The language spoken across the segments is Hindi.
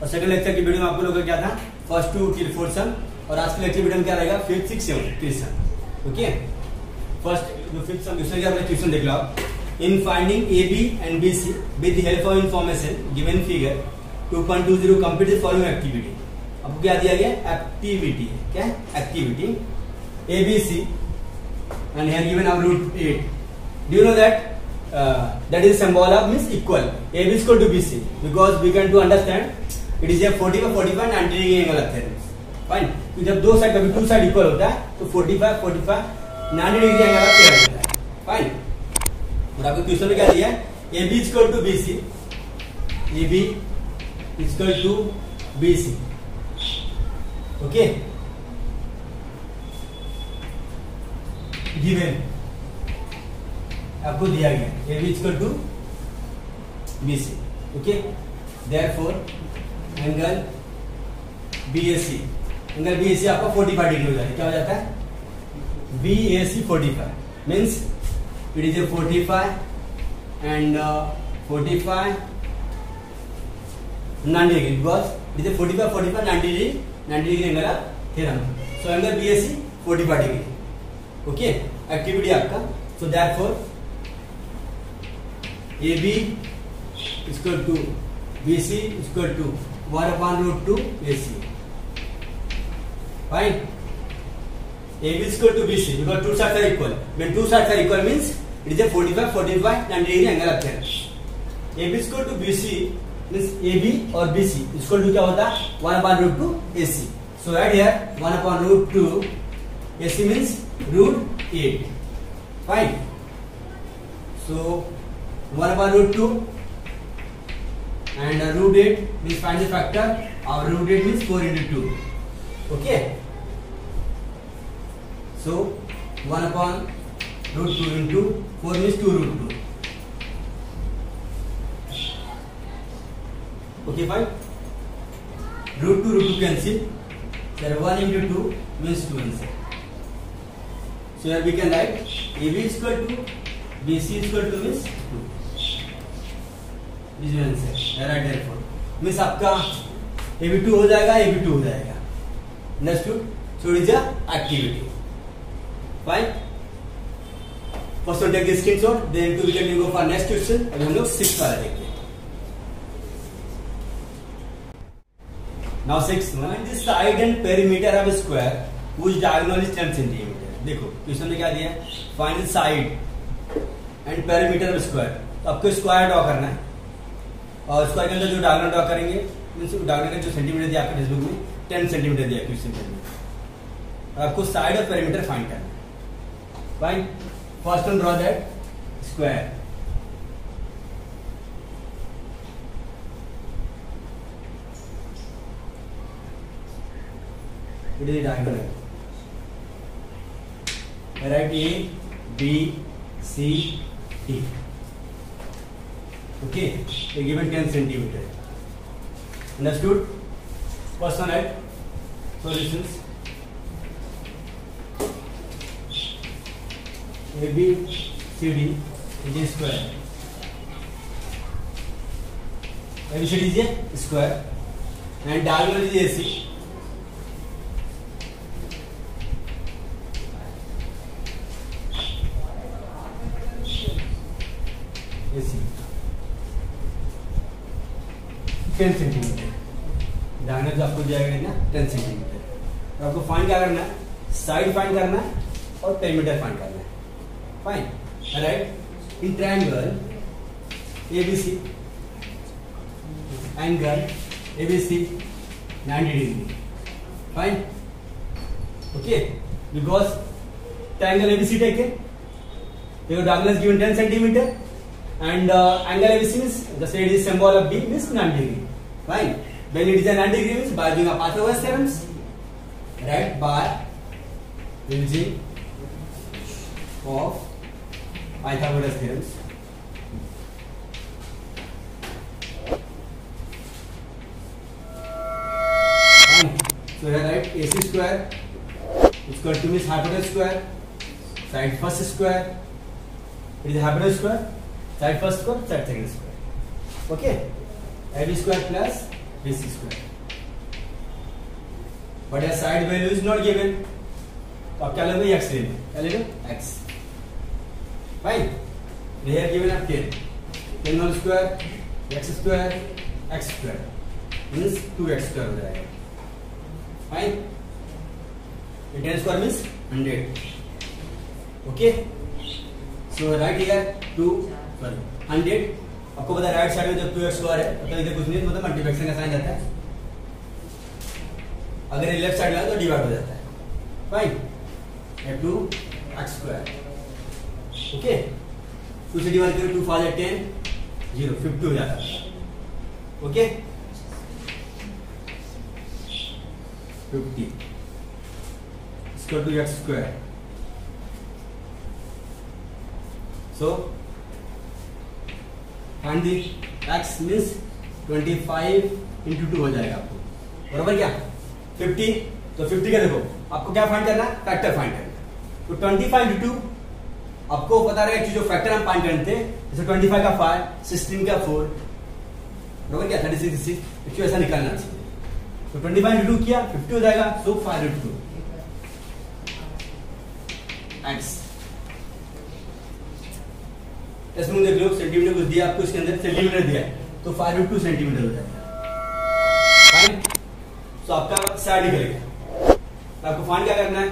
और सेकंड लेक्चर की वीडियो में आप लोगों का क्या था, first to till fourth sum, और आज के लेक्चर वीडियो में क्या रहेगा, fifth six seven till sum. Okay, first जो फिफ्थ सम इसमें क्या क्वेश्चन देख लो आप। In finding A B and B C with the help of information given figure 2.20 complete the following activity. आपको क्या दिया गया, एक्टिविटी, क्या activity A B C and here given our root 8. Do you know that that is symbol of means equal, AB is equal to BC, because we can to understand it is a 45 45 90 degree angle of theorem. Fine, तो जब दो साइड कभी टू साइड इक्वल होता है तो 45 45 90 डिग्री एंगल ऑफ theorem होता है। फाइन, और आपको क्वेश्चन में क्या दिया है, AB is equal to BC, AB is equal to BC। Okay, given आपको दिया गया AB equal to BC। Okay, therefore angle BAC, angle BAC आपका 45 डिग्री हो जाता है। क्या हो जाता है, BAC 45 means it is a 45 and 45 90 degree, because it is a 45 45 90 degree angle of theorem. So angle BAC 45 degree. Okay, activity आपका, so therefore AB equal to BC equal to 1/√2 AC। Fine, AB equal to BC because two sides are equal. When two sides are equal means it is a 45 45 90 degree angle of theorem। AB equal to BC means AB और BC इक्वल टू क्या होता है, 1/√2 AC। So right here 1/√2 AC means root 8। Fine, so 1/√2 and root 8 means find the factor of root 8 means 4 into 2। Okay, so 1/√2 into 4 means 2√2। Okay, fine, root 2 cancel, there 1 into 2 means 2 answer। So here we can write AB is equal to BC is equal to means 2। This is answer, right? Therefore means आपका AB2 हो जाएगा, AB2 हो जाएगा। Understood? So it is a activity। Fine, first one take the screenshot, then we can go for next question। अभी हम लोग 6 वाला देखते हैं। Now 6, find the side and perimeter of a square whose diagonal is 10 cm। देखो क्वेश्चन में क्या दिया है, find side and perimeter of square. तो आपको स्क्वायर ड्रॉ करना है, और स्क्वायर के अंदर जो डायगोनल ड्रॉ करेंगे, डायगोनल का जो सेंटीमीटर दिया आपके टेक्स्ट बुक में 10 सेंटीमीटर दिया क्वेश्चन में, और आपको साइड और पेरीमीटर फाइंड करना है। Fine, first one draw that square. It is diagonal, write A B C D। Okay, they given 10 centimeter। Understood? First one, right? Solutions A B C D is a square। ABCD is a square and diagonal is AC। AC 10 centimetre, diagonal जो आपको दिया गया ना 10 सेंटीमीटर। तो आपको फाइंड क्या करना है, साइड फाइंड करना है और पेरीमीटर फाइंड करना है। Fine, right, in triangle ABC angle ABC 90 degree. Fine, okay, because triangle ABC take diagonal is given 10 centimeter and angle ABC means the side is symbol of B means 90 degree। Fine, when it is a 90 degree means by using Pythagoras theorems, right, by using of Pythagoras theorems। Fine, so here write AC square is equal to means hypotenuse square, side first square, it is hypotenuse square, side first square, side second square। Okay, AB square plus this square. But a side value is not given. तो आप क्या लोगे? x ले लो. क्या ले लो? x. Fine. They are given up 10. 10 whole square, x square, x square. Means 2x square हो जाएगा. Fine. 10 square means 100. Okay. So right here 100. आपको पता है राइट साइड में जब 2x स्क्वायर है तो इधर कुछ नहीं, मतलब मल्टीप्लिकेशन का साइन जाता है. अगर लेफ्ट साइड में है तो डिवाइड हो जाता है. फाइन. 2x square. ओके. 2 से डिवाइड करो, 2 5 10, 0 50 हो जाता है. Okay. 50 equal to x square. So find the x means 25 into 2 हो जाएगा आपको. बराबर क्या? 50. तो 50 का देखो आपको क्या फाइंड करना है? फैक्टर फाइंड करना है. तो 25 into 2 आपको पता रहेगा कि जो फैक्टर हम फाइंड करते हैं, जैसे 25 का 5, 16 का 4, बराबर क्या? 36 6 ऐसा निकालना चाहिए. तो 25 into 2 किया 50 हो जाएगा. सो 5 into 2 x. इसमें देख लो सेंटीमीटर कुछ दिया आपको, इसके अंदर सेंटीमीटर दिया है तो 5 सेंटीमीटर हो जाएगा. फाइन. तो आपका साइड निकलेगा. तो आपको फाइंड क्या करना है?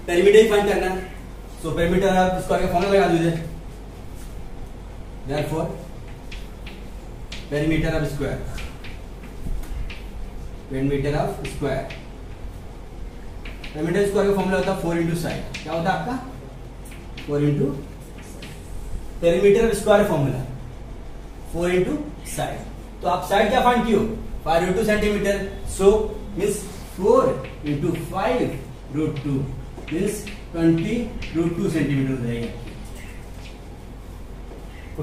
पेरीमीटर ही फाइंड करना है. सो पेरीमीटर आप स्क्वायर का फॉर्मूला लगा दीजिए. Therefore perimeter of square, perimeter of square, perimeter square का फॉर्मूला होता है 4 इंटू साइड. क्या होता है आपका? 4 into perimeter of square formula 4 into side. तो आप साइड क्या फाइंड किए हो? 5 into centimetre. So means 4 into 5 √2 means 20 √2 centimetre हो जाएगा.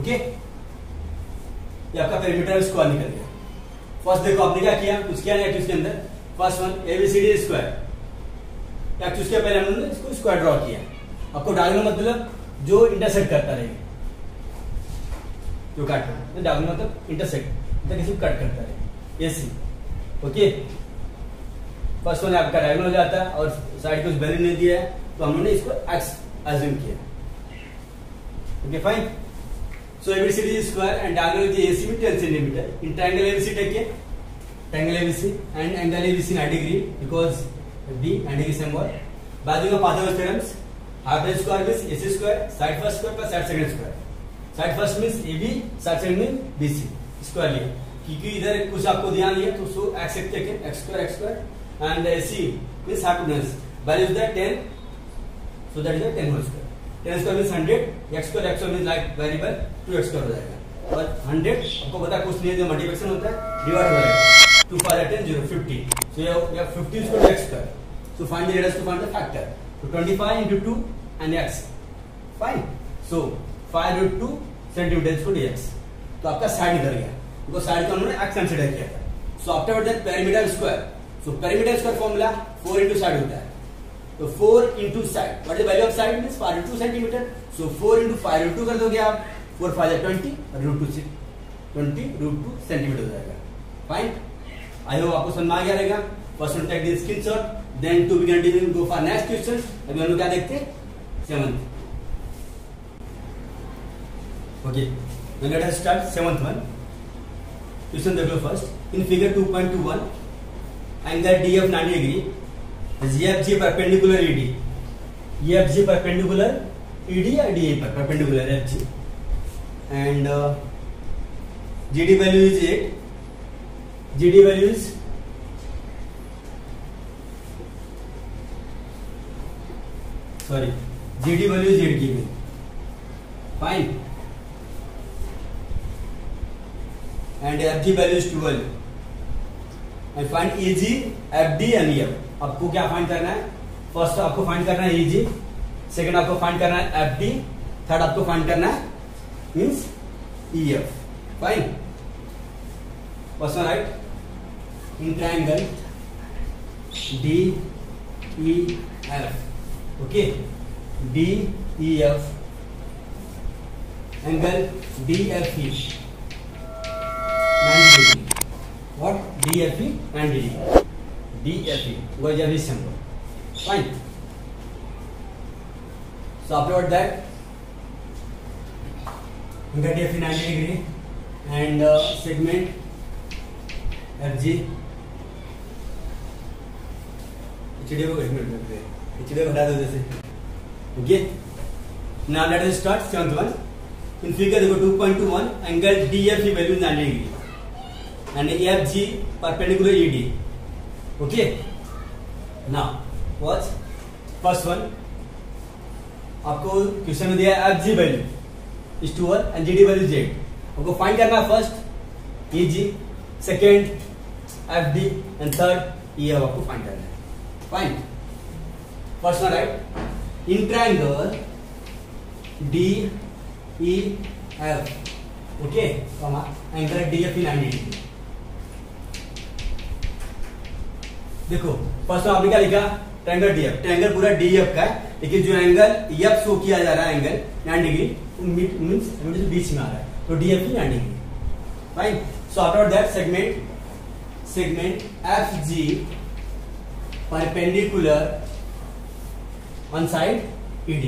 ओके. ये आपका पेरीमीटर ऑफ स्क्वायर निकल गया. फर्स्ट देखो आपने क्या किया, कुछ किया नहीं एक्चुअली इसके अंदर. First one ABCD square. Actually उसके पहले हमने इसको स्क्वायर ड्रॉ किया. आपको डायगोनल मतलब जो इंटरसेक्ट करता रहे, जो काट रहा है, डायगोनल मतलब इंटरसेक्ट, मतलब किसी को कट करता है. AC. ओके. फर्स्ट वन आपका डायगोनल हो जाता है और साइड को वैल्यू नहीं दिया है तो हमने इसको x अज्यूम किया. Okay. Fine. So ABCD square and diagonal की AC में 10 centimetre. In triangle ABC take के triangle ABC and angle ABC 90 degree because B 90 degree symbol. बाजू में Pythagoras theorems. Half base square means AC square, side first square plus side second square. Side first means AB, side second means BC square लिया. क्योंकि इधर कुछ आपको ध्यान दिया तो सो x x square and AC means hypotenuse. Value is that 10, so that is 10 whole square. 10 square means 100. x square means like variable 2x square हो जाएगा. और 100 आपको पता कुछ नहीं है, जो मल्टीप्लिकेशन होता है डिवाइड हो जाएगा. 2 5 10 0 50. सो you have 50 square x square. So find the radius to find the factor. So 25 into 2 and x. Fine. So 5 √2 centimetre इसको dx. तो आपका साइड इधर गया because साइड को हमने x कंसीडर किया था. So after that perimeter square. So perimeter square formula 4 into side होता है. तो 4 into side. What is the value of side means 5 √2 centimetre. So 4 into 5 √2 कर दोगे आप. 4 5 20 और √2 से 20 √2 सेंटीमीटर हो जाएगा. Fine. I hope आपको समझ में आ गया रहेगा. First one take the screenshot. Then to be continued go for next question. अभी हम लोग क्या देखते हैं? 7th. Okay. Now let us start 7th one. Question देख लो first. In figure 2.21, angle DF 90 degree. EFG perpendicular ED. EFG perpendicular ED या DA पर perpendicular FG. And GD value is 8. GD value is GD value is 8 given. Fine. And FG value is 12. And find EG, FD and EF. आपको क्या फाइंड करना है? फर्स्ट आपको फाइंड करना है EG, सेकंड आपको फाइंड करना है FD, थर्ड आपको फाइंड करना है means EF. Fine. First one right. In triangle DEF. Okay. DEF angle DFE 90 degree. What? DFE and DD. DFE was very simple. Fine. So after that, we get DFE 90 degree and segment FG. HDA को हटा दो जैसे. Okay. Now let us start seventh one. In figure देखो 2.21 angle DFE value 90 degree and FG perpendicular ED. Okay. Now watch first one. आपको क्वेश्चन में दिया है FG value is 12 and GD value Z. आपको फाइंड करना है first EG, second FD and third EF आपको फाइंड करना है. Fine. First one right. In triangle DEF. Okay. Angle DFE 90 degree. देखो फर्स्ट आपने क्या लिखा? Triangle DF. ट्रायंगल पूरा DF का है, लेकिन जो एंगल F शो किया जा रहा है एंगल 90 डिग्री मींस बीच में आ रहा है, तो DFE 90 degree. Fine. So after that segment FG perpendicular on side ED.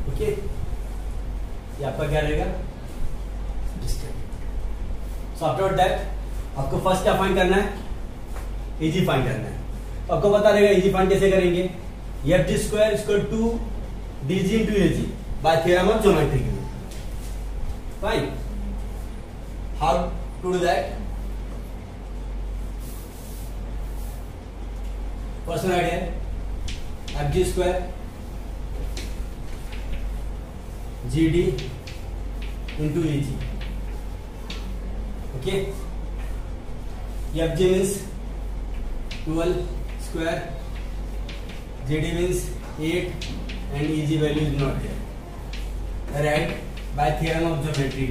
Okay. ये आपका क्या रहेगा? सो आफ्टर दैट आपको फर्स्ट क्या फाइंड करना है? EG फाइंड करना है. आपको पता रहेगा EG फाइंड कैसे करेंगे? FG square equal to DG into AG by theorem of geometry. Fine. How to do that? First idea FG square GD into AG. Okay. FG means 12 square, GD means 8 and EG value is not there. Right? By theorem of geometry.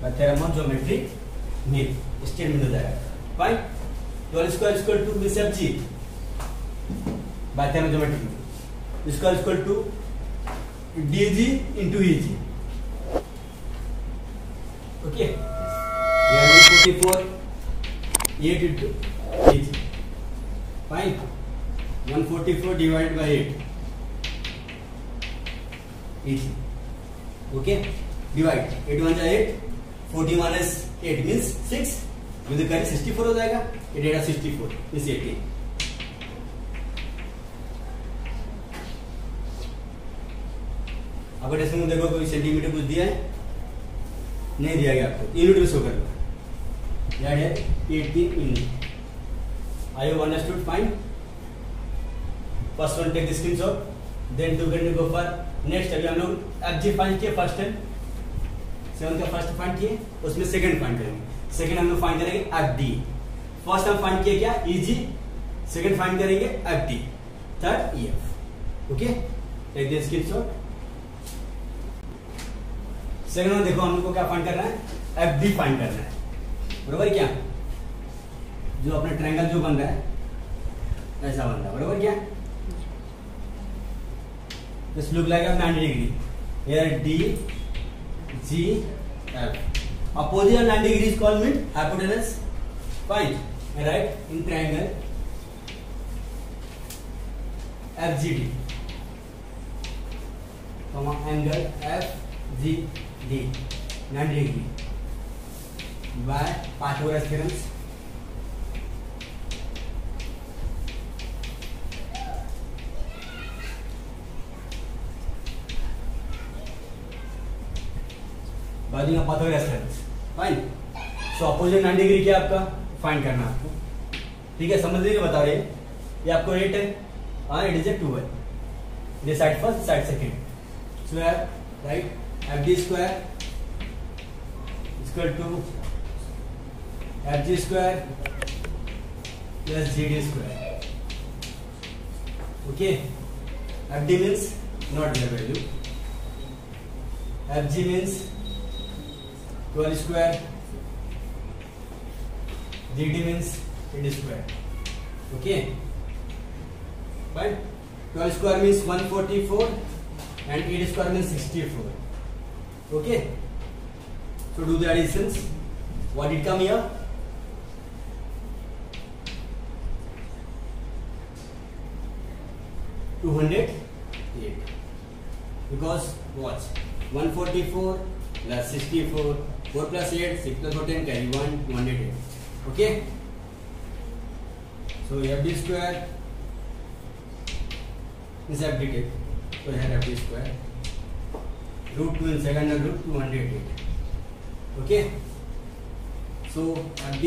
By theorem of geometry mean statement हो जाएगा. Fine. 12 square equal to means FG by theorem of geometry. इसका equal to DG into EG. Okay. 144 8 into EG. Fine. 144 divide by 8 EG. Okay. Divide 8 1 जा 8, 40 माइनस 8 मींस 6. मुझे करें 64 हो जाएगा. 8 8 64 मींस 80. अगर इसमें देखो कोई सेंटीमीटर कुछ दिया है? नहीं दिया गया. आपको यूनिट में शो करना. याद है 18 unit. I have understood. Fine. First one take the screenshot, then two can go for next. अभी हम लोग FG फाइंड किए फर्स्ट टाइम. 7 का फर्स्ट फाइंड किए, उसमें सेकंड फाइंड करेंगे. सेकंड हम लोग फाइंड करेंगे FD. फर्स्ट हम फाइंड किए क्या? EG. सेकंड फाइंड करेंगे FD. Third EF. Okay. Take the screenshot. Second में देखो हमको क्या फाइंड करना है? FD फाइंड करना है. बरोबर क्या? जो अपना ट्रायंगल जो बन रहा है ऐसा बन रहा है. बरोबर क्या? This look like 90 degree. Here D G F. Opposite of 90 degree is called mid hypotenuse. Fine. Right? In triangle FGD. Angle FGD 90 degree by Pythagoras theorem. बाजू में पाथोग्राफ reference. Fine. So opposite 90 degree क्या आपका फाइंड करना है आपको. ठीक है. समझ लीजिए बता रहे हैं. ये आपको 8 है. हाँ इट इज ए 12. ये side first side second. So यार right FD square equal to FG square plus GD square. Okay. FD means not the value. FG means 12 square. GD means 8 square. Okay. Right? 12 square means 144 and 8 square means 64. Okay. So do the additions. What did come here? 208. Because watch, 144 plus 64, 4 plus 8, 6 plus 14, carry 1, 208. Okay. So FD square is FD. So here FD square. Root 2 inside under root 208. Okay. So FD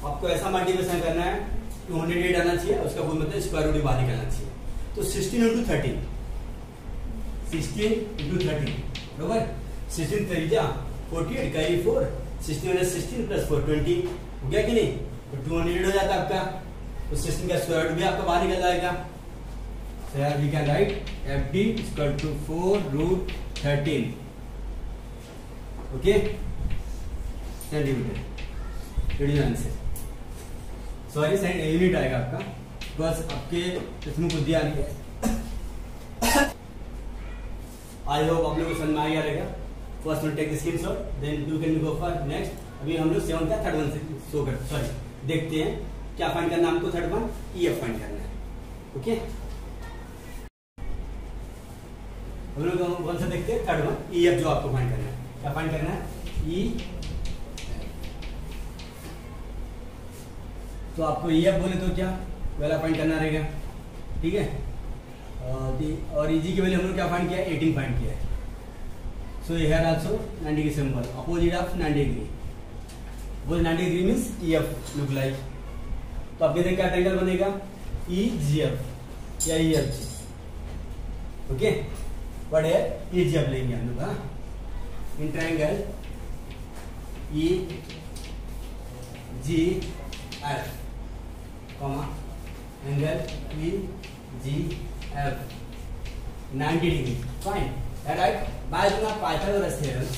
आपको ऐसा मल्टीप्लिकेशन करना है, 208 आना चाहिए, उसका फुल मतलब स्क्वायर रूट बाहर निकालना चाहिए. तो 16 into 13, 16 into 13, बराबर 16 3 जा 48 कैरी 4, 16 minus 16 plus 4 20 हो गया कि नहीं? तो 208 हो जाता है आपका. तो 16 का स्क्वायर रूट भी आपका बाहर निकल जाएगा. So here we can write FD is equal to 4 root 13. Okay, centimeter. It is answer. Sorry cent unit आएगा आपका, बस आपके इसमें कुछ दिया नहीं है. आई होप आप लोगों को समझ में आ गया रहेगा. First will take the screenshot, then you can go for next. अभी हम लोग 7 का थर्ड वन से शो कर सॉरी देखते हैं क्या फाइंड करना है हमको. थर्ड वन EF फाइंड करना है. ओके, हम लोग कौन सा देखते हैं? थर्ड वन EF जो आपको फाइंड करना है. क्या फाइंड करना है? E. तो आपको EF बोले तो क्या वाला फाइंड करना रहेगा. ठीक है. और EG की वैल्यू हम लोग क्या फाइंड किया? 18 फाइंड किया है. So here also 90 degree symbol opposite of 90 degree. वो 90 degree means EF look like. तो आप देखते क्या ट्रायंगल बनेगा? EGF या EFG. ओके, व्हाट है? EGF लेंगे हम लोग. हाँ, in triangle EGF comma angle EGF 90 degree. Fine. All right. By the Pythagoras theorem,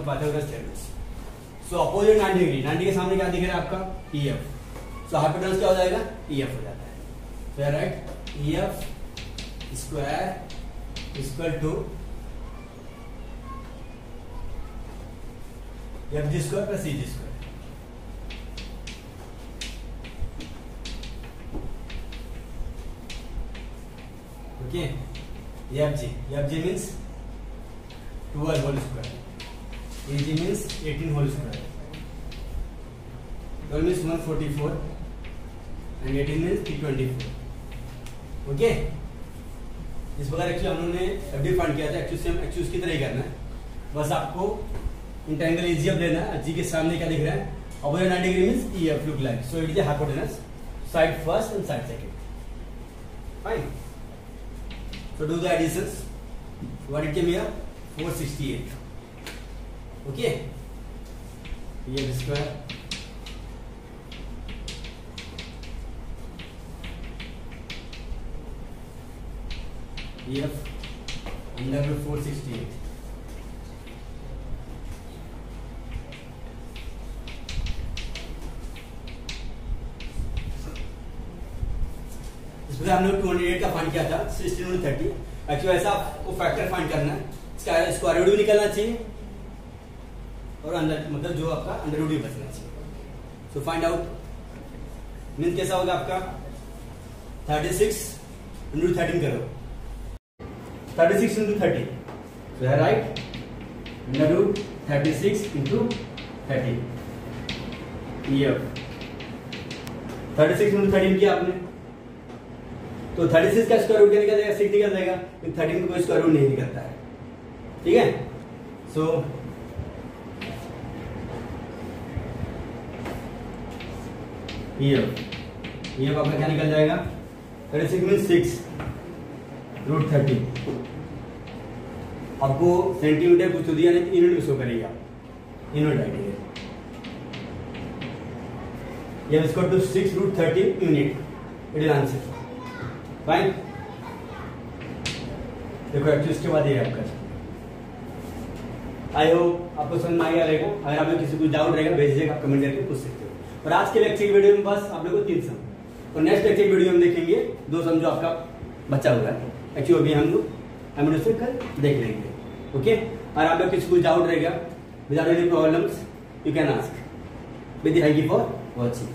Pythagoras theorem. So opposite 90 degree. 90 के सामने क्या दिख रहा है आपका? EF. So हाइपोटेनस क्या हो जाएगा? EF हो जाता है. So right. EF square is equal to FG square plus EG square. Okay, FG means 12 whole square, EG means 18 whole square. 12 means 144 and 18 means 324. Okay. इस प्रकार एक्चुअली हम लोगों ने FD फाइंड किया था. एक्चुअली उसकी तरह ही करना है. बस आपको इन ट्रायंगल EGF लेना है. जी के सामने क्या दिख रहा है? Opposite 90 degree means EF look like. So it is hypotenuse side first and side second. Fine. So do the additions. What it came here? 468. Okay, EF square EF under 468. इसमें हम लोग 208 का फाइंड किया था. 16 और 30. एक्चुअली ऐसा आपको फैक्टर फाइंड करना है. इसका स्क्वायर रूट भी निकलना चाहिए और अंदर मतलब जो आपका अंडर रूट भी बचना चाहिए. सो फाइंड आउट मीन कैसा होगा आपका? 36 into 13 करो. 36 into 30. So here right, under root 36 into 30. EF 36 into 13 किया आपने. तो 36 का स्क्वायर रूट क्या निकल जाएगा? 6 निकल जाएगा. 13 में कोई स्क्वायर रूट नहीं निकलता है. ठीक है. सो EF आपका क्या निकल जाएगा? 36 मीन 6 रूट 30. आपको सेंटीमीटर कुछ तो दिया नहीं, यूनिट में शो करेगा. Invert right angle. m is equal to 6√13 unit. It is answer. Fine. देखो एक्चुअली इसके बाद ये आपका, आई होप आपको समझ में आ गया रहेगा। अगर आप लोग किसी को डाउट रहेगा भेजिएगा, आप कमेंट करके पूछ सकते हो। और आज के लेक्चर की वीडियो में बस आप लोगों को 3 सम, और नेक्स्ट लेक्चर वीडियो में देखेंगे 2 सम जो आपका बचा हुआ है। एक्चुअली अभी हम लोग उसे कल देख लेंगे। ओके, और आप लोग किसी को डाउट रहेगा, without any problems you can ask. With thank you for watching.